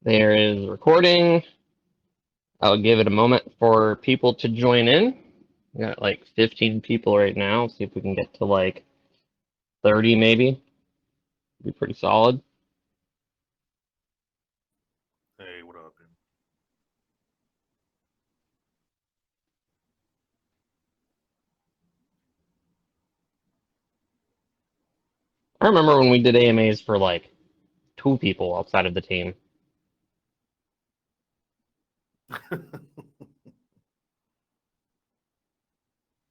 There is recording. I'll give it a moment for people to join in. We got like 15 people right now. See if we can get to like 30 maybe. Be pretty solid. Hey, what up? I remember when we did AMAs for like 2 people outside of the team.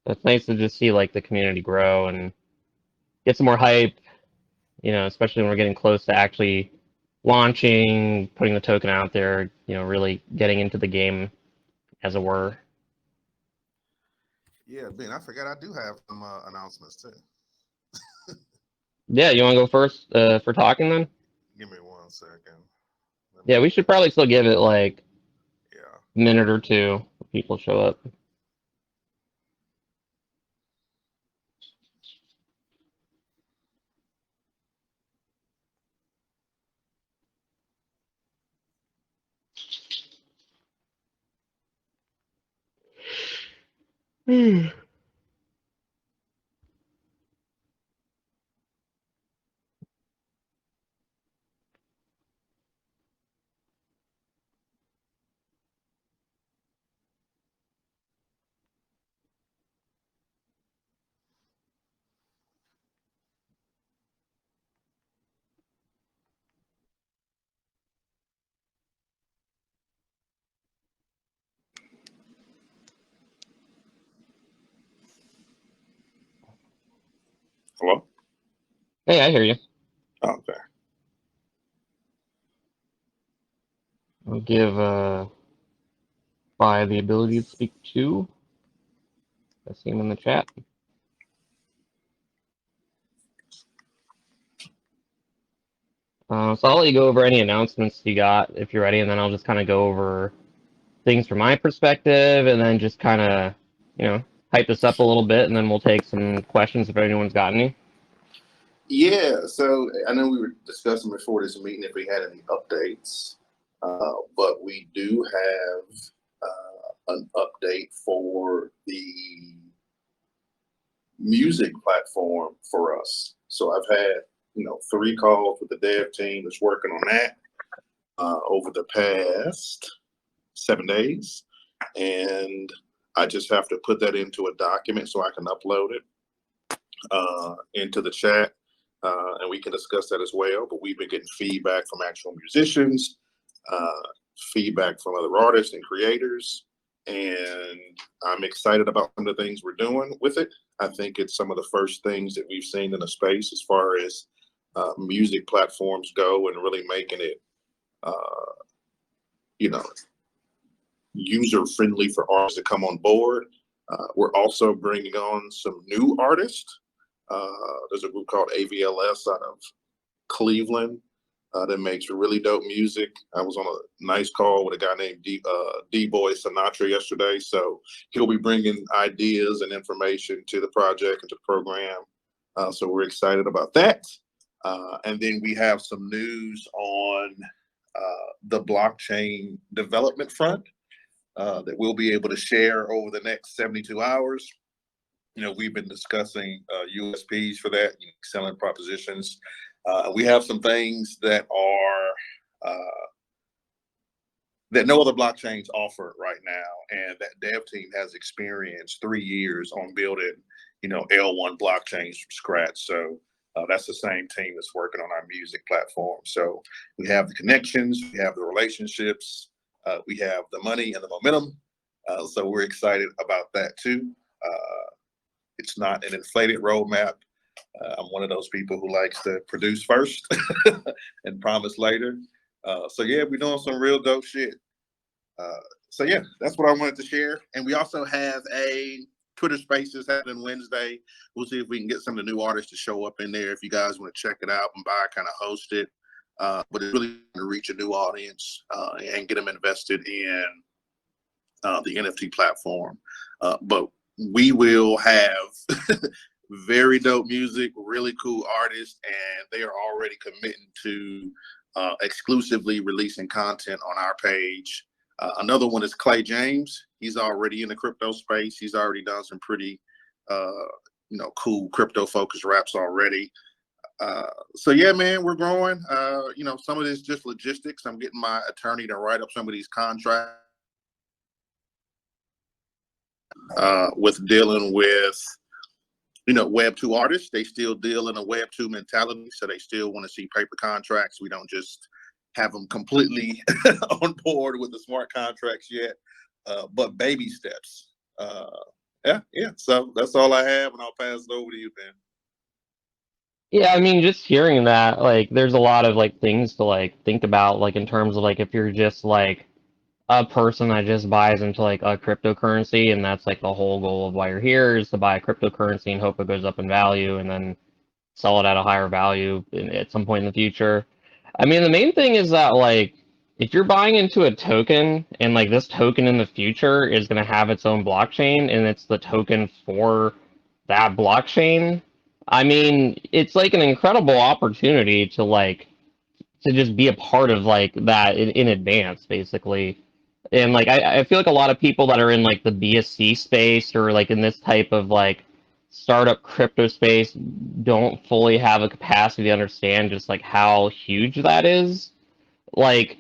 It's nice to just see like the community grow and get some more hype, especially when we're getting close to actually launching, putting the token out there, really getting into the game, as it were. Yeah, Ben, I forgot I do have some announcements too. Yeah, you want to go first for talking then? Give me 1 second. Let me Yeah, we pull should it up. probably still give it like Yeah. a minute or two for people to show up. Hello? Hey, I hear you. Okay. I'll give by the ability to speak to. I see him in the chat. So I'll let you go over any announcements you got if you're ready, and then I'll just kind of go over things from my perspective, and then just kind of, hype this up a little bit, and then we'll take some questions if anyone's got any. Yeah, so I know we were discussing before this meeting if we had any updates, but we do have an update for the music platform for us. So I've had, 3 calls with the dev team that's working on that over the past 7 days. And I just have to put that into a document so I can upload it into the chat. And we can discuss that as well. But we've been getting feedback from actual musicians, feedback from other artists and creators. And I'm excited about some of the things we're doing with it. I think it's some of the first things that we've seen in the space as far as music platforms go and really making it, uh, you know, user friendly for artists to come on board. We're also bringing on some new artists. There's a group called AVLS out of Cleveland that makes really dope music. I was on a nice call with a guy named D-Boy Sinatra yesterday. So he'll be bringing ideas and information to the project and to the program. So we're excited about that. And then we have some news on the blockchain development front that we'll be able to share over the next 72 hours. We've been discussing USPs for that, selling propositions. We have some things that are that no other blockchains offer right now, and that dev team has experienced 3 years on building, L1 blockchains from scratch. So that's the same team that's working on our music platform. So we have the connections, we have the relationships, we have the money and the momentum. So we're excited about that too. It's not an inflated roadmap. I'm one of those people who likes to produce first and promise later. So yeah, we're doing some real dope shit. So yeah, that's what I wanted to share. And we also have a Twitter Spaces happening Wednesday. We'll see if we can get some of the new artists to show up in there. If you guys want to check it out and buy, kind of host it. But it's really to reach a new audience and get them invested in the NFT platform. But we will have very dope music, really cool artists, and they are already committing to exclusively releasing content on our page. Another one is Clay James. He's already in the crypto space. He's already done some pretty, cool crypto focused raps already. So yeah, man, we're growing. Some of this just logistics. I'm getting my attorney to write up some of these contracts with dealing with, Web 2 artists. They still deal in a Web 2 mentality, so they still want to see paper contracts. We don't just have them completely on board with the smart contracts yet, but baby steps. Yeah. So that's all I have, and I'll pass it over to you, Ben. Yeah, I mean, just hearing that, like, there's a lot of like things to like think about, like in terms of like if you're just like a person that just buys into like a cryptocurrency, and that's like the whole goal of why you're here is to buy a cryptocurrency and hope it goes up in value and then sell it at a higher value at some point in the future. I mean, the main thing is that like if you're buying into a token and like this token in the future is going to have its own blockchain and it's the token for that blockchain, I mean, it's like an incredible opportunity to like to just be a part of like that in advance, basically. And like I feel like a lot of people that are in like the BSC space or like in this type of like startup crypto space don't fully have a capacity to understand just like how huge that is. Like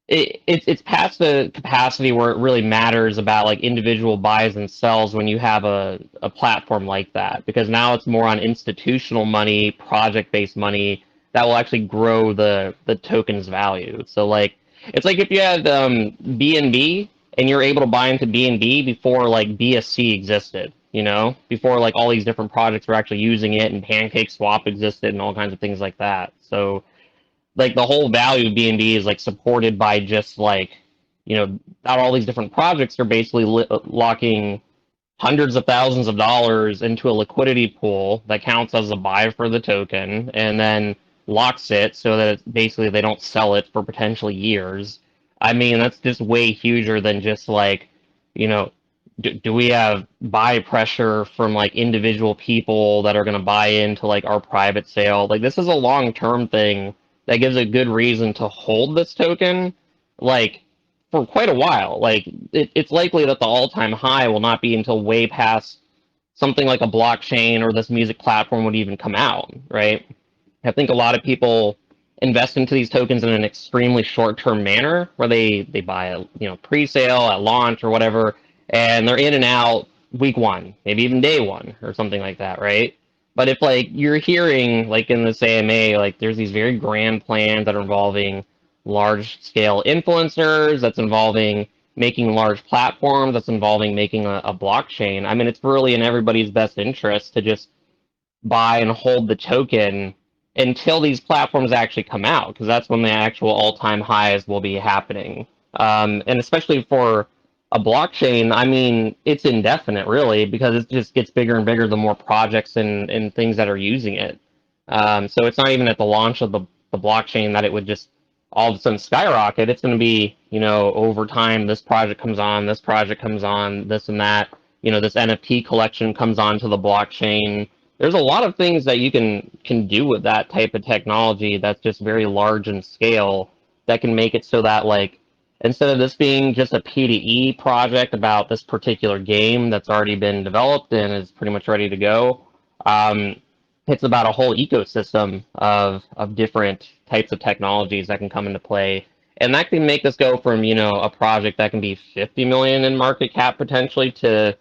it's past the capacity where it really matters about like individual buys and sells when you have a platform like that, because now it's more on institutional money, project based money that will actually grow the token's value. So like it's like if you had BNB and you're able to buy into BNB before like BSC existed, before like all these different projects were actually using it and Pancake Swap existed and all kinds of things like that. So like the whole value of BNB is like supported by just like, not all these different projects are basically locking hundreds of thousands of dollars into a liquidity pool that counts as a buy for the token and then locks it so that basically they don't sell it for potentially years. I mean, that's just way huger than just like, you know, do we have buy pressure from like individual people that are going to buy into like our private sale? Like this is a long-term thing that gives a good reason to hold this token like for quite a while. Like it's likely that the all-time high will not be until way past something like a blockchain or this music platform would even come out, right? I think a lot of people invest into these tokens in an extremely short-term manner where they buy a pre-sale at launch or whatever, and they're in and out week one, maybe even day one or something like that, right? But if like you're hearing like in this AMA, like there's these very grand plans that are involving large scale influencers, that's involving making large platforms, that's involving making a blockchain. I mean, it's really in everybody's best interest to just buy and hold the token until these platforms actually come out, because that's when the actual all-time highs will be happening. And especially for a blockchain, I mean, it's indefinite, really, because it just gets bigger and bigger the more projects and things that are using it. So it's not even at the launch of the blockchain that it would just all of a sudden skyrocket. It's going to be, over time, this project comes on, this project comes on, this and that. This NFT collection comes onto the blockchain. There's a lot of things that you can do with that type of technology that's just very large in scale that can make it so that like instead of this being just a P2E project about this particular game that's already been developed and is pretty much ready to go, um, it's about a whole ecosystem of different types of technologies that can come into play. And that can make this go from, a project that can be 50 million in market cap potentially to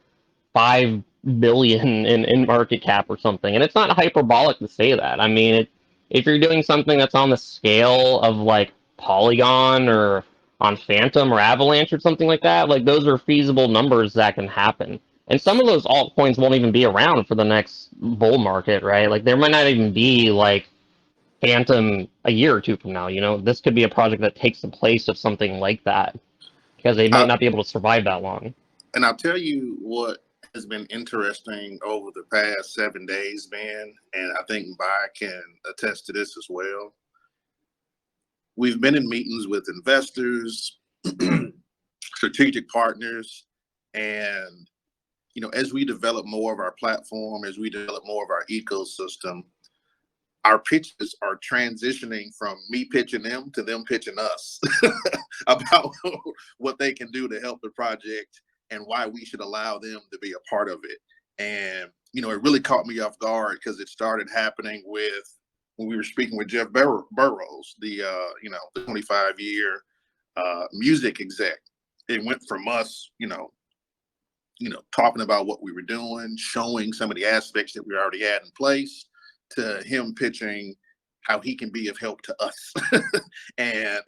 5 billion in market cap or something. And it's not hyperbolic to say that. I mean, if you're doing something that's on the scale of like Polygon or on Phantom or Avalanche or something like that, like those are feasible numbers that can happen. And some of those altcoins won't even be around for the next bull market, right? Like there might not even be like Phantom a year or two from now. This could be a project that takes the place of something like that because they might Uh, not be able to survive that long. and I'll tell you what has been interesting over the past 7 days, man, and I think Bai can attest to this as well. We've been in meetings with investors, strategic partners, and as we develop more of our platform, as we develop more of our ecosystem, our pitches are transitioning from me pitching them to them pitching us about what they can do to help the project and why we should allow them to be a part of it. And, you know, it really caught me off guard because it started happening with when we were speaking with Jeff Burrows, the, you know, the 25-year music exec. It went from us, talking about what we were doing, showing some of the aspects that we already had in place, to him pitching how he can be of help to us and,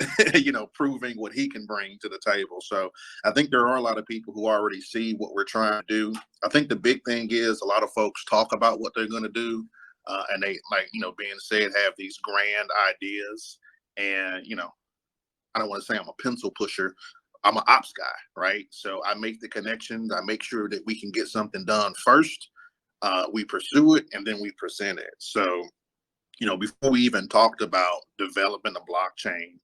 proving what he can bring to the table. So I think there are a lot of people who already see what we're trying to do. I think the big thing is a lot of folks talk about what they're going to do. And they, like, being said, have these grand ideas. And, I don't want to say I'm a pencil pusher. I'm an ops guy, right? So I make the connections. I make sure that we can get something done first. We pursue it, and then we present it. So, before we even talked about developing a blockchain,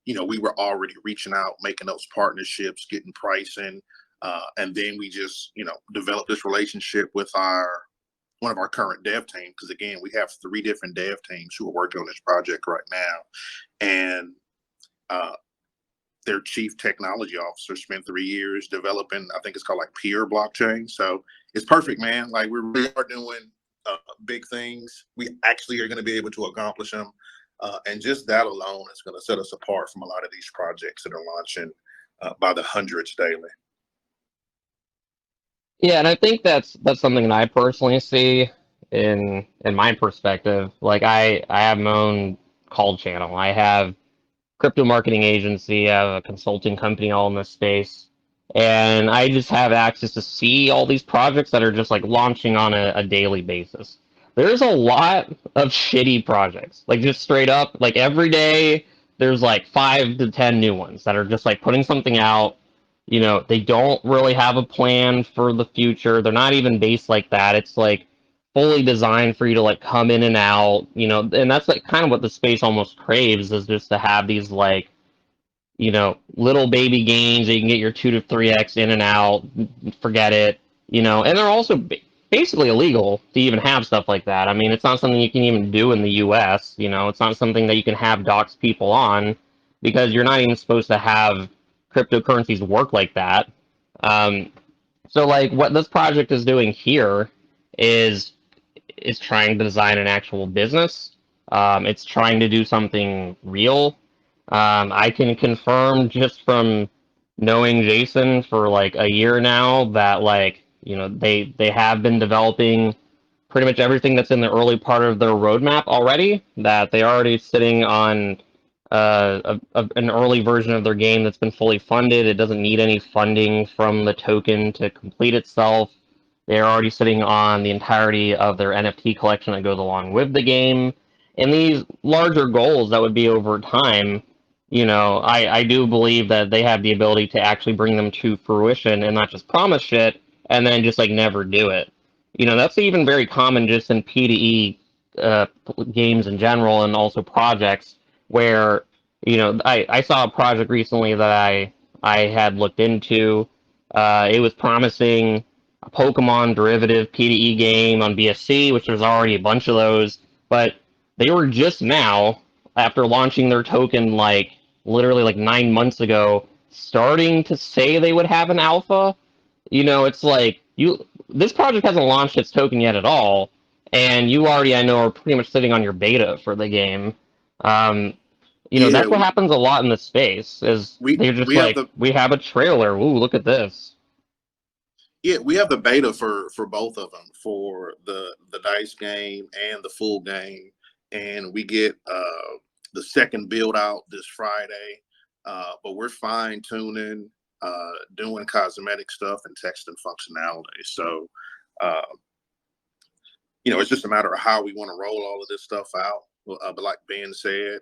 we were already reaching out, making those partnerships, getting pricing. And then we just, developed this relationship with one of our current dev team. Because again, we have 3 different dev teams who are working on this project right now. And their chief technology officer spent 3 years developing, I think it's called like peer blockchain. So it's perfect, man. Like, we really are doing big things. We actually are going to be able to accomplish them. And just that alone is going to set us apart from a lot of these projects that are launching by the hundreds daily. Yeah, and I think that's something that I personally see in my perspective. Like, I have my own call channel. I have crypto marketing agency, I have a consulting company all in this space. And I just have access to see all these projects that are just like launching on a daily basis. There's a lot of shitty projects. Like, just straight up, like every day there's like 5 to 10 new ones that are just like putting something out. They don't really have a plan for the future. They're not even based like that. It's like fully designed for you to like come in and out, and that's like kind of what the space almost craves, is just to have these like, little baby games that you can get your 2 to 3x in and out, forget it, and they're also basically illegal to even have stuff like that. I mean, it's not something you can even do in the US, it's not something that you can have dox people on, because you're not even supposed to have cryptocurrencies work like that. So like what this project is doing here is trying to design an actual business. It's trying to do something real. I can confirm just from knowing Jason for like a year now that, like, they have been developing pretty much everything that's in the early part of their roadmap already. That they're already sitting on an early version of their game that's been fully funded. It doesn't need any funding from the token to complete itself. They're already sitting on the entirety of their NFT collection that goes along with the game. And these larger goals that would be over time, I do believe that they have the ability to actually bring them to fruition and not just promise shit and then just like never do it. That's even very common just in P2E games in general, and also projects where, I saw a project recently that I had looked into. It was promising a Pokemon derivative P2E game on BSC, which there's already a bunch of those, but they were just now, after launching their token like literally like 9 months ago, starting to say they would have an alpha. It's like, this project hasn't launched its token yet at all, and you already, I know, are pretty much sitting on your beta for the game. Yeah, That's what happens a lot in this space, is they're just we have like, the we have a trailer. Ooh, look at this. Yeah, we have the beta for both of them, for the dice game and the full game, and we get the second build out this Friday. But we're fine tuning, doing cosmetic stuff and text and functionality. So, uh, it's just a matter of how we want to roll all of this stuff out. But like Ben said,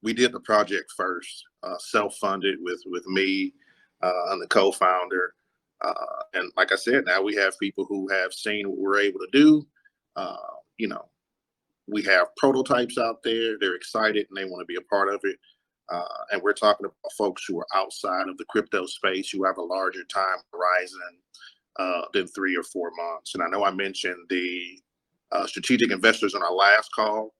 we did the project first, self-funded with me and the co-founder. And like I said, now we have people who have seen what we're able to do. Uh, you know, we have prototypes out there. They're excited and they want to be a part of it. And we're talking about folks who are outside of the crypto space, who have a larger time horizon than 3 or 4 months. And I know I mentioned the strategic investors on our last call.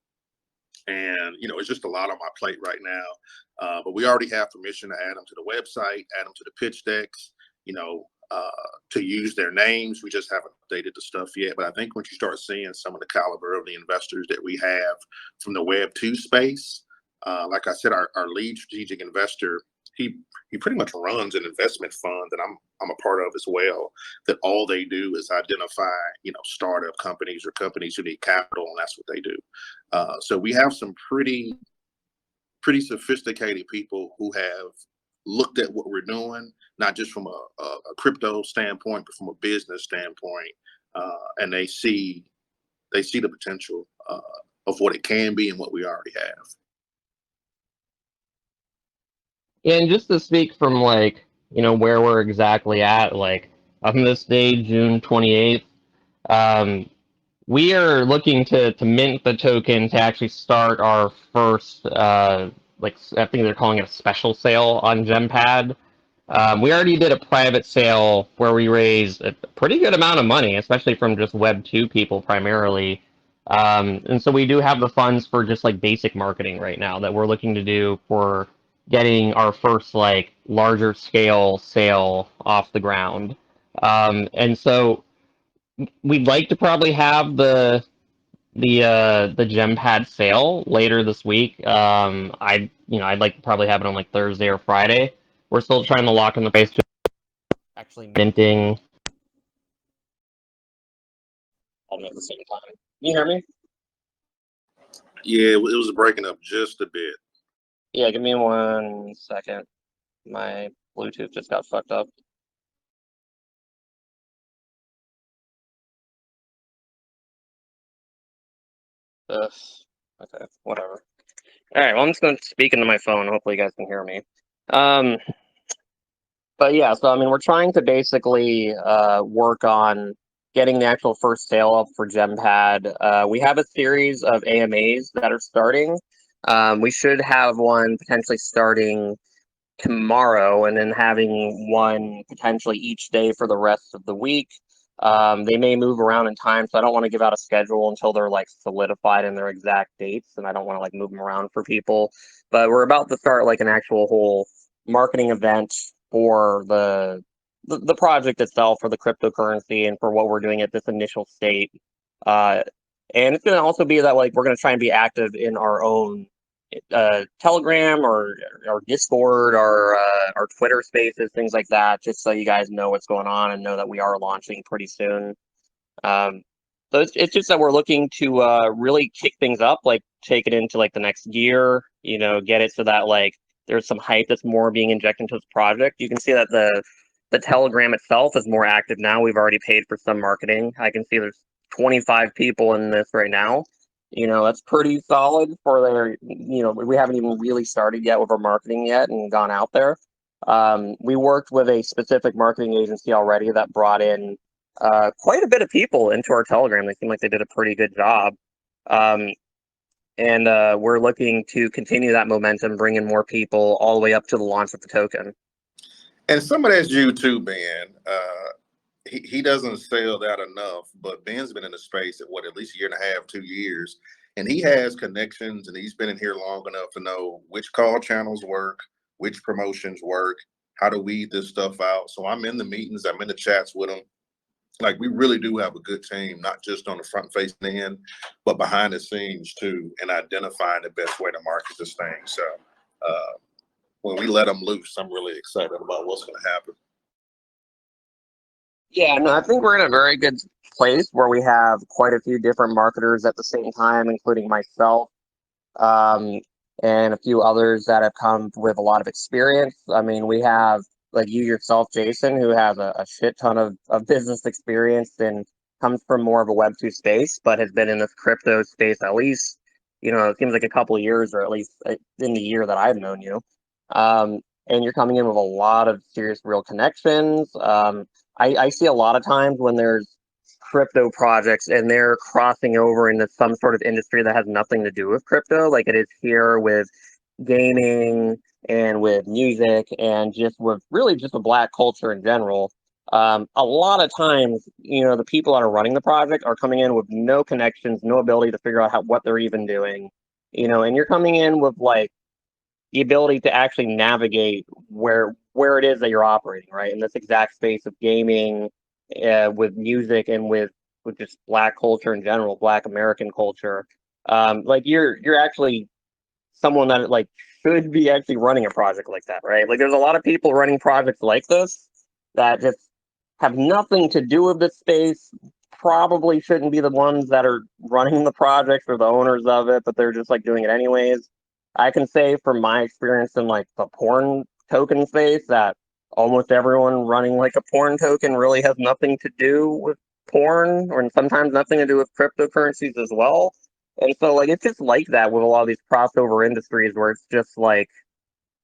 And, it's just a lot on my plate right now. But we already have permission to add them to the website, add them to the pitch decks, to use their names. We just haven't updated the stuff yet. But I think once you start seeing some of the caliber of the investors that we have from the Web 2 space, like I said, our lead strategic investor, he pretty much runs an investment fund that I'm a part of as well, that all they do is identify, startup companies or companies who need capital, and that's what they do. So we have some pretty sophisticated people who have looked at what we're doing, not just from a crypto standpoint, but from a business standpoint, and they see the potential of what it can be and what we already have. And just to speak from where we're exactly at, on this day, June 28th, we are looking to mint the token to actually start our first, I think they're calling it a special sale on GemPad. We already did a private sale where we raised a pretty good amount of money, especially from just Web 2 people primarily. And so we do have the funds for just basic marketing right now that we're looking to do for getting our first larger scale sale off the ground. And so we'd like to probably have the GemPad sale later this week. I'd like to probably have it on Thursday or Friday. We're still trying to lock in the price to actually minting all at the same time. Can you hear me? Yeah, it was breaking up just a bit. Yeah, give me 1 second. My Bluetooth just got fucked up. Ugh. Okay, whatever. All right, well, I'm just going to speak into my phone. Hopefully you guys can hear me. But yeah, so we're trying to basically work on getting the actual first sale up for GemPad. We have a series of AMAs that are starting. We should have one potentially starting tomorrow, and then having one potentially each day for the rest of the week. They may move around in time, so I don't want to give out a schedule until they're solidified in their exact dates, and I don't want to move them around for people. But we're about to start an actual whole marketing event for the project itself, for the cryptocurrency, and for what we're doing at this initial state. And it's going to also be that we're going to try and be active in our own Telegram or Discord or our Twitter Spaces, things like that, just so you guys know what's going on and know that we are launching pretty soon. So it's just that we're looking to really kick things up, take it into the next year, get it so that there's some hype that's more being injected into this project. You can see that the Telegram itself is more active now. We've already paid for some marketing. I can see there's 25 people in this right now. That's pretty solid for their, we haven't even really started yet with our marketing yet and gone out there. We worked with a specific marketing agency already that brought in quite a bit of people into our Telegram. They seem like they did a pretty good job. And we're looking to continue that momentum, bring in more people all the way up to the launch of the token. And some of that's due to Ben. He doesn't sell that enough, but Ben's been in the space at least a year and a half, 2 years, and he has connections, and he's been in here long enough to know which call channels work, which promotions work, how to weed this stuff out. So I'm in the meetings, I'm in the chats with him. We really do have a good team, not just on the front facing end, but behind the scenes too, and identifying the best way to market this thing. So when we let them loose, I'm really excited about what's going to happen. Yeah, no, I think we're in a very good place where we have quite a few different marketers at the same time, including myself, and a few others that have come with a lot of experience. We have you yourself, Jason, who has a shit ton of business experience and comes from more of a Web 2 space, but has been in this crypto space at least, it seems like a couple of years, or at least in the year that I've known you. And you're coming in with a lot of serious, real connections. I see a lot of times when there's crypto projects and they're crossing over into some sort of industry that has nothing to do with crypto, like it is here with gaming and with music and just with really just a black culture in general. a lot of times, the people that are running the project are coming in with no connections, no ability to figure out what they're even doing, and you're coming in with like the ability to actually navigate where it is that you're operating, right? In this exact space of gaming, with music and with just Black culture in general, Black American culture. Like you're actually someone that like should be actually running a project like that, right? Like there's a lot of people running projects like this that just have nothing to do with this space. Probably shouldn't be the ones that are running the project or the owners of it, but they're just like doing it anyways. I can say from my experience in like the porn token space that almost everyone running like a porn token really has nothing to do with porn, or sometimes nothing to do with cryptocurrencies as well. And so like it's just like that with a lot of these crossover industries where it's just like,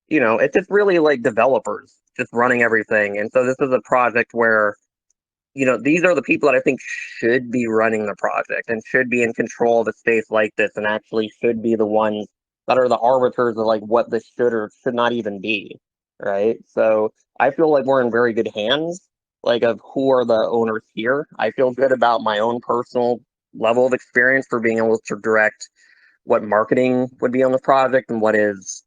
it's just really like developers just running everything. And so this is a project where, these are the people that I think should be running the project and should be in control of a space like this and actually should be the ones that are the arbiters of like what this should or should not even be. Right. So I feel like we're in very good hands, like of who are the owners here. I feel good about my own personal level of experience for being able to direct what marketing would be on the project and what is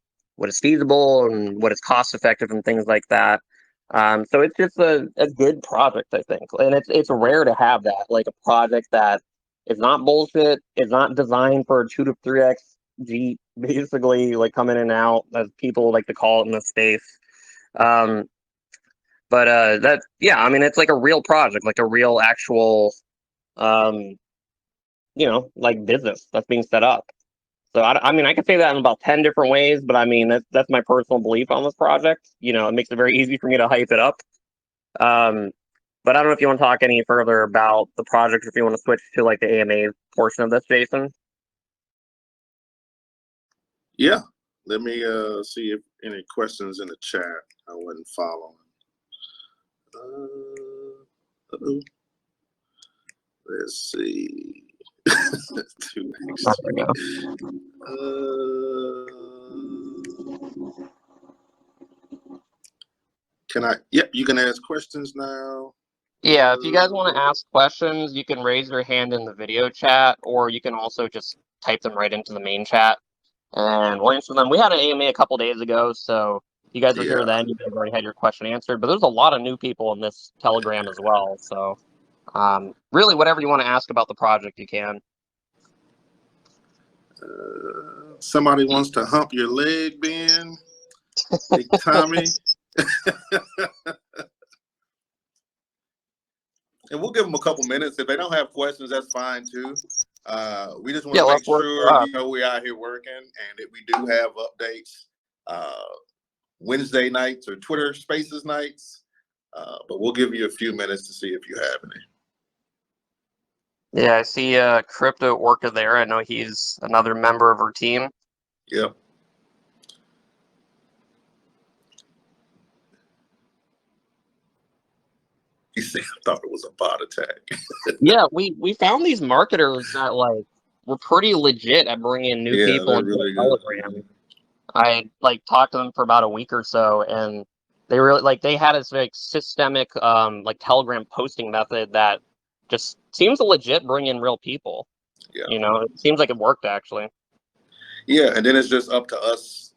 feasible and what is cost effective and things like that. So it's just a good project, I think, and it's rare to have that, like a project that is not bullshit, is not designed for a 2 to 3x G, basically like come in and out, as people like to call it in the space. Um, but that, yeah, I mean, it's like a real project, like a real actual, um, like business that's being set up. So I mean, I could say that in about 10 different ways, but I mean, that's my personal belief on this project. It makes it very easy for me to hype it up. Um, but I don't know if you want to talk any further about the project, or if you want to switch to like the AMA portion of this, Jason. Yeah. Let me see if any questions in the chat. I wasn't following. Uh-oh. Let's see. Too There can I? Yep, you can ask questions now. Yeah, if you guys want to ask questions, you can raise your hand in the video chat, or you can also just type them right into the main chat, and we'll answer them. We had an AMA a couple days ago, so if you guys were here then, you may have already had your question answered. But there's a lot of new people in this Telegram as well, so really, whatever you want to ask about the project, you can. Somebody wants to hump your leg, Ben. Hey, Tommy. And we'll give them a couple minutes. If they don't have questions, that's fine too. We just want to make sure we're out here working, and that we do have updates Wednesday nights or Twitter Spaces nights. But we'll give you a few minutes to see if you have any. Yeah, I see Crypto Orca there. I know he's another member of our team. Yep. He said, I thought it was a bot attack. Yeah, we found these marketers that like were pretty legit at bringing new people into the Telegram. I like talked to them for about a week or so, and they really like they had this like systemic like Telegram posting method that just seems to legit bring in real people. Yeah. It seems like it worked actually. Yeah, and then it's just up to us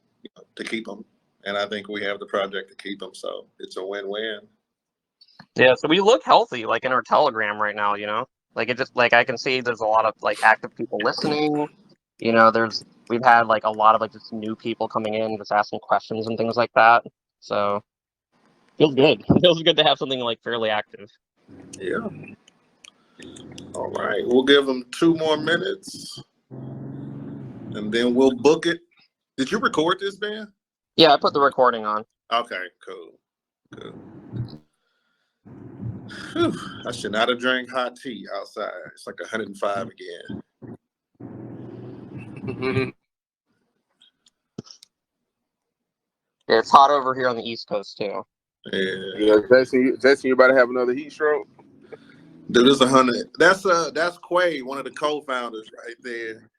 to keep them, and I think we have the project to keep them, so it's a win-win. Yeah, so we look healthy like in our Telegram right now. Like it just like I can see there's a lot of like active people listening. We've had like a lot of like just new people coming in, just asking questions and things like that. So feels good. Feels good to have something like fairly active. Yeah. All right, we'll give them 2 more minutes, and then we'll book it. Did you record this, Ben? Yeah, I put the recording on. Okay, cool. Good. Whew, I should not have drank hot tea outside. It's like 105 again. Yeah, it's hot over here on the East Coast too. Yeah, Jason, you about to have another heat stroke? Dude, it's 100. That's Quay, one of the co-founders, right there.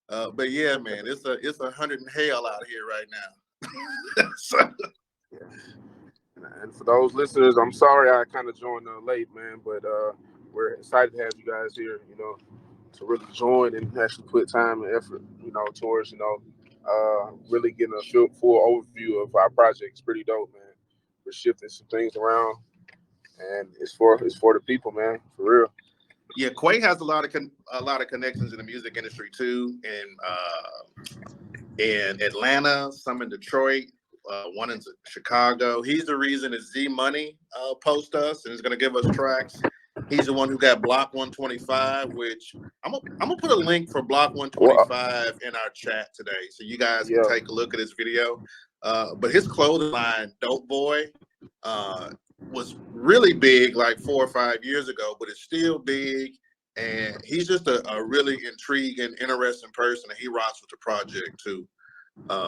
But yeah, man, it's 100 in hell out here right now. So, And for those listeners, I'm sorry I kind of joined late, man, but we're excited to have you guys here, to really join and actually put time and effort, towards, really getting a full overview of our project. It's pretty dope, man. We're shifting some things around, and it's for the people, man, for real. Yeah, Quay has a lot of connections in the music industry too, in Atlanta, some in Detroit, one in Chicago. He's the reason that Z Money post us and is going to give us tracks. He's the one who got Block 125, which I'm gonna put a link for Block 125 in our chat today, so you guys can take a look at his video. But his clothing line, Dope Boy, was really big like 4 or 5 years ago, but it's still big. And he's just a really intriguing, interesting person, and he rocks with the project too.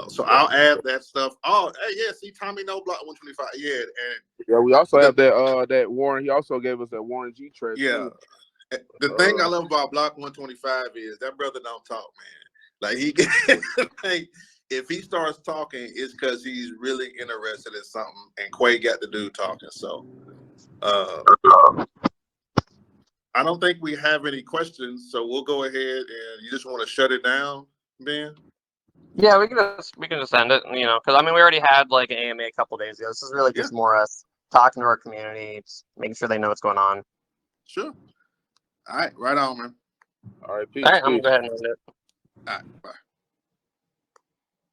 So I'll add that stuff. Oh, hey, yeah, see, Tommy No Block 125. Yeah, and we also have that Warren. He also gave us that Warren G track. Yeah, too. The thing I love about Block 125 is that brother don't talk, man. Like he can, like, if he starts talking, it's because he's really interested in something, and Quay got the dude talking. So I don't think we have any questions, so we'll go ahead and you just want to shut it down, Ben? Yeah, we can just end it, because I mean we already had like an AMA a couple days ago. This is really just more us talking to our community, just making sure they know what's going on. Sure. All right, right on, man. All right, peace. All right, I'm gonna go ahead and end it. All right, bye.